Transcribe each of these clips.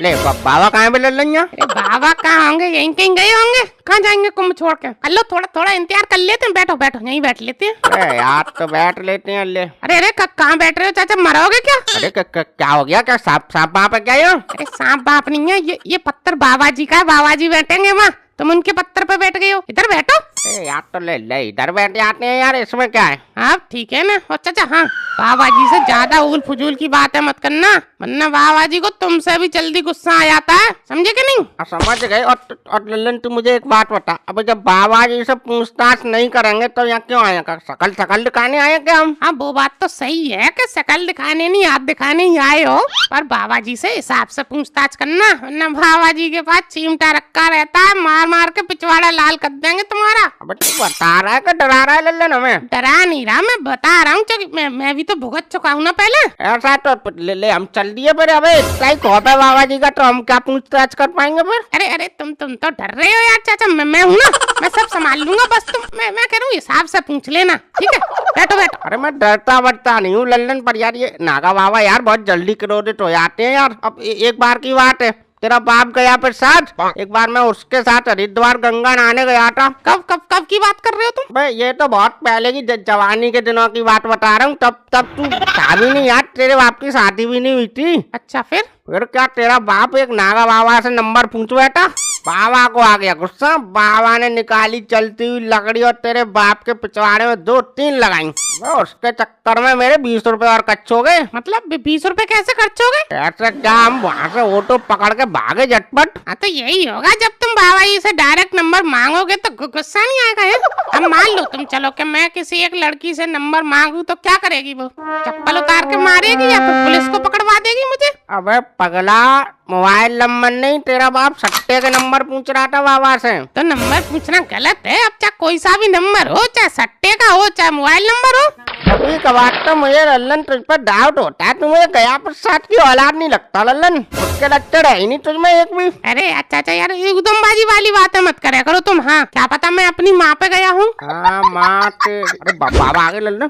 ले बाबा कहाँ पे लल्लन यहाँ? बाबा कहाँ होंगे, यहीं कहीं गए होंगे। कहाँ जाएंगे कुंभ छोड़ के? लो थोड़ा थोड़ा इंतजार कर लेते हैं। बैठो बैठो, यहीं बैठ लेते हैं। अरे यार तो बैठ लेते हैं। ले अरे अरे कहाँ बैठ रहे हो चाचा, मरोगे क्या? अरे क्या हो गया? क्या सांप सांप वहाँ पे क्या है? अरे सांप बाप नहीं है, ये पत्थर बाबा जी का है। बाबा जी बैठेंगे वहाँ, तुम उनके पत्थर पे बैठ गए हो। इधर बैठो। यार तो ले ले इधर बैठ जाते हैं यार, इसमें क्या है? आप ठीक है ना? अच्छा अच्छा हाँ, बाबा जी से ज्यादा उल फुजूल की बातें मत करना, वरना बाबा जी को तुमसे भी जल्दी गुस्सा आ जाता है, समझे कि नहीं? समझ गए। और लल्लन तू मुझे एक बात बता, अब जब बाबा जी से पूछताछ नहीं करेंगे तो यहाँ क्यों आए? शकल शकल दिखाने आए क्या हम? हाँ वो बात तो सही है कि शकल दिखाने नहीं, हाथ दिखाने ही आए हो, पर बाबा जी से हिसाब से पूछताछ करना, वरना बाबा जी के पास चिमटा रखा रहता है, मार मार के पिछवाड़ा लाल कर देंगे तुम्हारा। अब तू बता रहा है कि डरा रहा है लल्लन हमें? डरा नहीं रहा, मैं बता रहा हूँ, मैं भी तो भुगत चुका हूँ ना पहले। ऐसा तो ले हम चल दिए फिर। अबे इतना ही खौफ है बाबा जी का, तो हम क्या पूछताछ कर पाएंगे फिर? अरे अरे तुम तो डर रहे हो यार चाचा, मैं हूँ ना, मैं सब संभाल लूंगा, बस तुम मैं कह रहा हूँ हिसाब से पूछ लेना, ठीक है? बैठो बैठो। अरे मैं डरता बरता नहीं हूँ लल्लन, पर यार ये नागा बाबा यार बहुत जल्दी क्रोधित हो जाते हैं यार। अब एक बार की बात है, तेरा बाप गया फिर साथ, एक बार मैं उसके साथ हरिद्वार गंगा नहाने गया था। कब कब कब की बात कर रहे हो तुम? भाई ये तो बहुत पहले की जवानी के दिनों की बात बता रहा हूँ। तब तू था भी नहीं यार, तेरे बाप की शादी भी नहीं हुई थी। अच्छा फिर क्या तेरा बाप एक नागा बाबा से नंबर पूछ बैठा? बाबा को आ गया गुस्सा, बाबा ने निकाली चलती हुई लकड़ी और तेरे बाप के पिछवाड़े में 2-3 लगाई। उसके चक्कर में मेरे 20 रुपए और खर्च हो गए। मतलब 20 रुपए कैसे खर्च हो गए? ऐसे क्या, हम वहाँ से ऑटो पकड़ के भागे झटपट। हाँ तो यही होगा, जब तुम बाबा जी से डायरेक्ट नंबर मांगोगे तो गुस्सा नहीं आएगा है? अब मान लो तुम चलो कि मैं किसी एक लड़की से नंबर मांगू तो क्या करेगी वो? चप्पल उतार के मारेगी या फिर पुलिस को पकड़वा देगी मुझे? अबे पगला, मोबाइल नंबर नहीं, तेरा बाप सट्टे के नंबर पूछ रहा था बाबा से। तो नंबर पूछना गलत है? अब चाहे कोई सा भी नंबर हो, चाहे सट्टे का हो, चाहे मोबाइल नंबर हो। कभी कभार तो मुझे लल्लन तुझ पर डाउट होता है, तुम्हें गया प्रसाद की औलाद नहीं लगता लल्लन, उसके लक्षण है ही नहीं तुझमें एक भी। अरे अच्छा अच्छा यार, एकदमबाजी वाली बातें मत करे करो तुम। हाँ क्या पता मैं अपनी माँ पे गया हूँ। हाँ माँ के, अरे बाबा आगे लल्लन।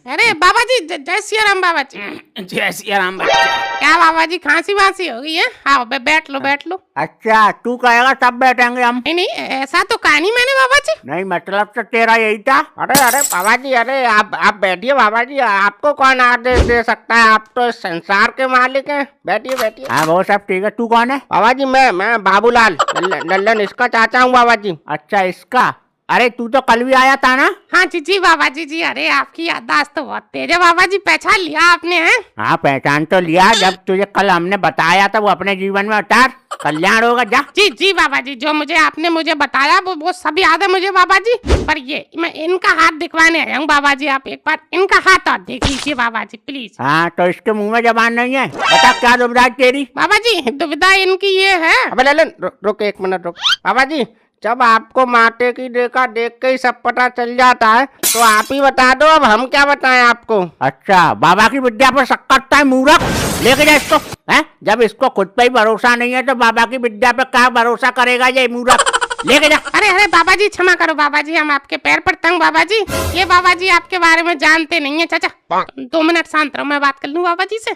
अरे बाबा जी जय सिया राम। बाबा जी जय सिया राम। क्या बाबा जी खांसी वांसी हो गई है? हाँ बैठ लो बैठ लो। अच्छा तू कहेगा तब बैठेंगे हम। नहीं ऐसा तो कहा नहीं मैंने बाबा जी। नहीं मतलब तो तेरा यही था। अरे अरे बाबा जी, अरे आप बैठिए बाबा जी, आपको कौन आदेश दे सकता है? आप तो इस संसार के मालिक हैं। बैठिए बैठिए। हाँ वो सब ठीक है। तू कौन है? बाबा जी मैं बाबूलाल, लल्लन इसका चाचा हूँ बाबा जी। अच्छा इसका? अरे तू तो कल भी आया था ना? हाँ जी बाबा जी। अरे आपकी याददाश्त तो बहुत तेज है बाबा जी, पहचान लिया आपने हैं? हाँ पहचान तो लिया, जब तुझे कल हमने बताया था वो अपने जीवन में उतार, कल्याण होगा जा। जी बाबा जी, जो आपने मुझे बताया वो सब याद है मुझे बाबा जी, पर ये मैं इनका हाथ दिखवाने आया हूँ बाबा जी, आप एक बार इनका हाथ और देख लीजिए बाबा जी प्लीज। हाँ तो इसके मुँह में जबान नहीं है, बता क्या दुविधा तेरी? बाबा जी दुविधा इनकी ये है। अबे लल्लन रुक एक मिनट रुक। बाबा जी जब आपको माटे की देखा देख के ही सब पता चल जाता है तो आप ही बता दो, अब हम क्या बताएं आपको? अच्छा बाबा की विद्या पर शक करता है मूर्ख, लेके जा इसको। हैं जब इसको खुद पे ही भरोसा नहीं है तो बाबा की विद्या पे क्या भरोसा करेगा ये मूर्ख, लेके जा। अरे बाबा जी क्षमा करो बाबा जी, हम आपके पैर पड़ते हैं बाबा जी, ये बाबा जी आपके बारे में जानते नहीं है। चाचा 2 मिनट शांत रहो, मैं बात कर लूँ बाबा जी से।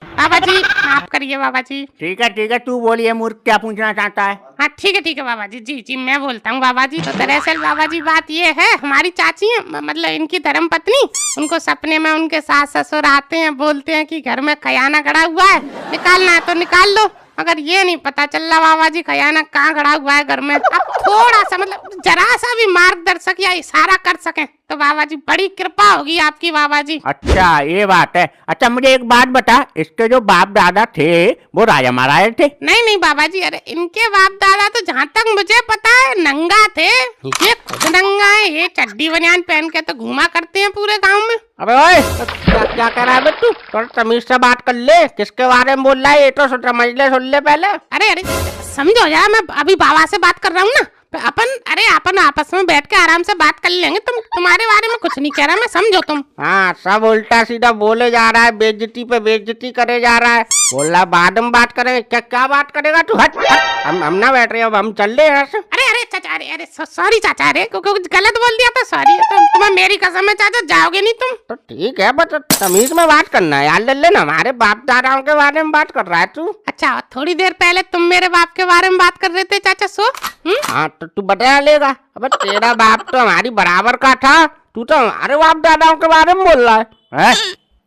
बाबा जी माफ करिए बाबा जी। ठीक है तू बोलिए मूर्ख क्या पूछना चाहता है? हाँ ठीक है बाबा जी। जी मैं बोलता हूँ बाबा जी। तो दरअसल बाबा जी बात ये है, हमारी चाची है मतलब इनकी धर्म पत्नी, उनको सपने में उनके सास ससुर आते हैं, बोलते हैं कि घर में खयाना गड़ा हुआ है, निकालना है तो निकाल लो। अगर ये नहीं पता चल रहा बाबा जी खयाना कहाँ खड़ा हुआ है घर में, अब थोड़ा सा मतलब जरा सा भी मार्गदर्शक या इशारा कर सकें तो बाबा जी बड़ी कृपा होगी आपकी बाबा जी। अच्छा ये बात है। अच्छा मुझे एक बात बता, इसके जो बाप दादा थे वो राजा महाराजा थे? नहीं बाबा जी, अरे इनके बाप दादा तो जहाँ तक मुझे पता है नंगा थे, ये खुद नंगा है, ये चड्डी बनियान पहन के तो घूमा करते हैं पूरे गाँव में। अबे ओए क्या कर रहा है तू? थोड़ा तमीज से बात कर ले, किसके बारे में बोल रहा है ये तो समझ ले, सुन ले पहले। अरे समझो यार, मैं अभी बाबा से बात कर रहा हूँ ना, अपन आपस में बैठ के आराम से बात कर लेंगे। तुम्हारे बारे में कुछ नहीं कह रहा मैं, समझो तुम। हाँ, सब उल्टा सीधा बोले जा रहा है, बेइज्जती पे बेइज्जती करे जा रहा है। बोल रहा है बाद में बात करेंगे। क्या बात करेगा तू? हट हट, हम ना बैठ रहे, अब हम चल रहे हैं। अरे चाचा, अरे सॉरी चाचा, अरे कुछ गलत बोल दिया था, सॉरी। तुम्हें मेरी कसम है चाचा, जाओगे नहीं तुम। तो ठीक है, बस तमीज में बात करना है यार। ले ना, हमारे बाप दादाओं के बारे में बात कर रहा है तू। अच्छा, थोड़ी देर पहले तुम मेरे बाप के बारे में बात कर रहे थे चाचा। हाँ, तो तू बता लेगा। अब तेरा बाप तो हमारी बराबर का था, तू तो हमारे बाप दादाओं के बारे में बोल रहा है।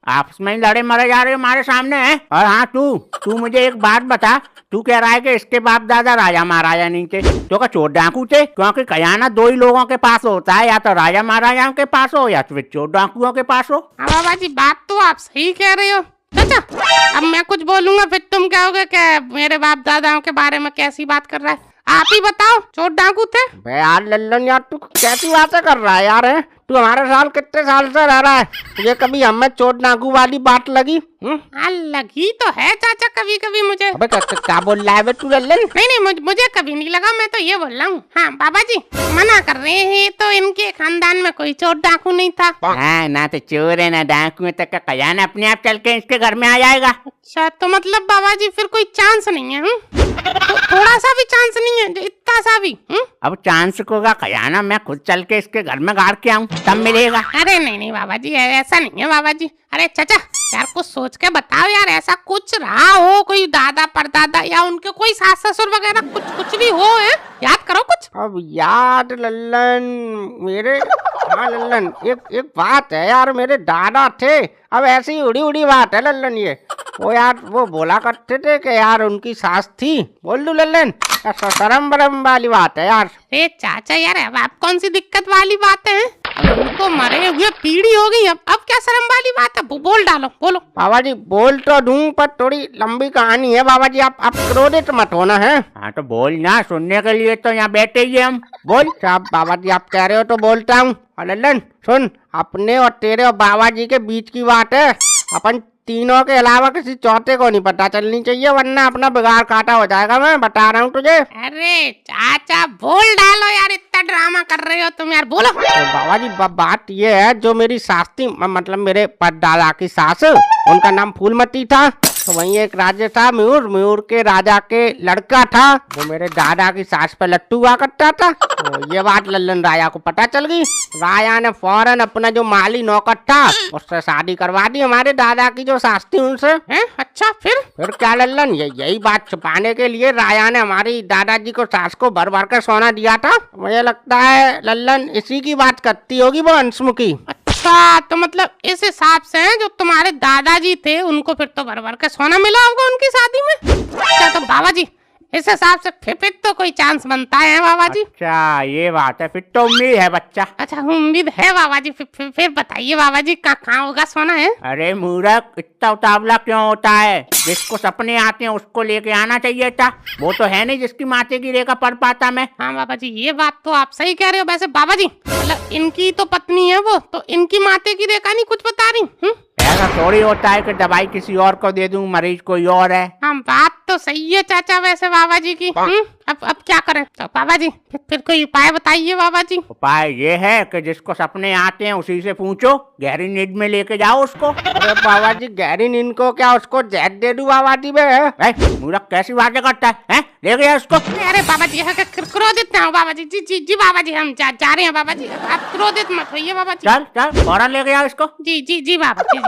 आपस में लड़े मरे जा रहे हो हमारे सामने है। और हाँ, तू मुझे एक बात बता, तू कह रहा है कि इसके बाप दादा राजा महाराजा नहीं थे, तो क्या चोर डाकू थे? क्योंकि खजाना दो ही लोगों के पास होता है, या तो राजा महाराजाओं के पास हो या फिर चोर डाकुओं के पास हो। हाँ बाबा जी, बात तो आप सही कह रहे हो चाचा। अब मैं कुछ बोलूंगा फिर तुम कहोगे कि मेरे बाप दादाओं के बारे में कैसी बात कर रहा है। आप ही बताओ, चोर डाकू थे? यार लल्लन, यार तू कैसी बातें कर रहा है यार? है तू हमारे साल कितने साल से रह रहा है, तुझे कभी हमें चोर डाकू वाली बात लगी? लगी तो है चाचा कभी कभी मुझे। अबे क्या बोल रहा है तू लल्लन? नहीं, मुझे कभी नहीं लगा, मैं तो ये बोल रहा हूँ। हाँ बाबा जी मना कर रहे हैं, तो इनके खानदान में कोई चोर डाकू नहीं था। हाँ, ना तो चोर है ना डाकू है, तो खजाना अपने आप चल के इसके घर में आ जाएगा। अच्छा, तो मतलब बाबा जी फिर कोई चांस नहीं है? तो थोड़ा सा भी चांस नहीं है? इतना सा भी? अब चांस को का खजाना मैं खुद चल के इसके घर में गाड़ के आऊँ तब मिलेगा। अरे नहीं बाबा जी, ऐसा नहीं है बाबा जी। अरे चाचा यार, कुछ सोच के बताओ यार, ऐसा कुछ रहा हो, कोई दादा परदादा या उनके कोई सास ससुर वगैरह कुछ भी हो है? याद करो कुछ। अब याद लल्लन मेरे, हाँ लल्लन, एक बात है यार, मेरे दादा थे। अब ऐसी उड़ी बात है लल्लन ये। वो यार वो बोला करते थे कि यार उनकी सास थी। बोल दू लल्लन, शर्म बरम वाली बात है यार। अरे चाचा यार, अब आप कौन सी दिक्कत वाली बात है? उनको मरे हुए पीढ़ी हो गई, अब क्या शर्म वाली बात है? बोल डालो, बोलो। बाबा जी बोल तो दूं, पर थोड़ी लंबी कहानी है बाबा जी, आप क्रोधित मत होना है। हाँ तो बोल ना, सुनने के लिए तो यहाँ बैठे ही हम। बोल। साहब बाबा जी आप कह रहे हो तो बोलता हूँ। और लल्लन सुन, अपने और तेरे और बाबा जी के बीच की बात है, अपन तीनों के अलावा किसी चौथे को नहीं पता चलनी चाहिए, वरना अपना बिगाड़ काटा हो जाएगा। मैं बता रहा हूँ तुझे। अरे चाचा बोल डालो यार, इतना ड्रामा कर रहे हो तुम यार, बोलो। तो बाबा जी बात ये है, जो मेरी सास थी, मतलब मेरे परदादा की सास, उनका नाम फूलमती था। तो वहीं एक राजा था मयूर के राजा के लड़का था, वो मेरे दादा की सास पे लट्टू हुआ करता था। तो ये बात लल्लन राजा को पता चल गई। राजा ने फौरन अपना जो माली नौकर था उससे शादी करवा दी हमारे दादा की जो सास थी उनसे। अच्छा फिर क्या लल्लन, यही बात छुपाने के लिए राजा ने हमारी दादाजी को सास को भर भर कर सोना दिया था। मुझे लगता है लल्लन इसी की बात करती होगी वो अंशमुखी। अच्छा, तो मतलब इस हिसाब से जो तुम्हारे दादाजी थे उनको फिर तो भर भर के सोना मिला होगा उनकी शादी में। अच्छा, तो बाबा जी इस हिसाब से फिर तो कोई चांस बनता है बाबा जी। अच्छा ये बात है, फिर तो उम्मीद है बच्चा। अच्छा उम्मीद है बाबा जी, फिर बताइए बाबा जी कहाँ होगा सोना है? अरे मूर्ख, इतना उतावला क्यों होता है? जिसको सपने आते हैं उसको लेके आना चाहिए था। वो तो है नहीं जिसकी माथे की रेखा पढ़ पाता मैं। हाँ बाबा जी, ये बात तो आप सही कह रहे हो। वैसे बाबा जी मतलब इनकी तो पत्नी है वो, तो इनकी माथे की रेखा नहीं कुछ बता रही? ऐसा थोड़ी होता है कि दवाई किसी और को दे दूं, मरीज कोई और है। हाँ बात तो सही है चाचा वैसे बाबा जी की। अब क्या करें? तो बाबा जी फिर कोई उपाय बताइए बाबा जी। उपाय ये है कि जिसको सपने आते हैं उसी से पूछो, गहरी नींद में लेके जाओ उसको। अरे बाबा जी गहरी नींद को क्या उसको जहर दे दूं बाबा जी? मूर्ख कैसी बातें करता है? ले गया उसको। अरे बाबा जी क्रोधित ना हो बाबा जी। जी बाबा जी, हम जा रहे हैं बाबा जी, आप क्रोधित मत होइए बाबा जी। चल फौरन ले गया इसको। जी बाबा जी।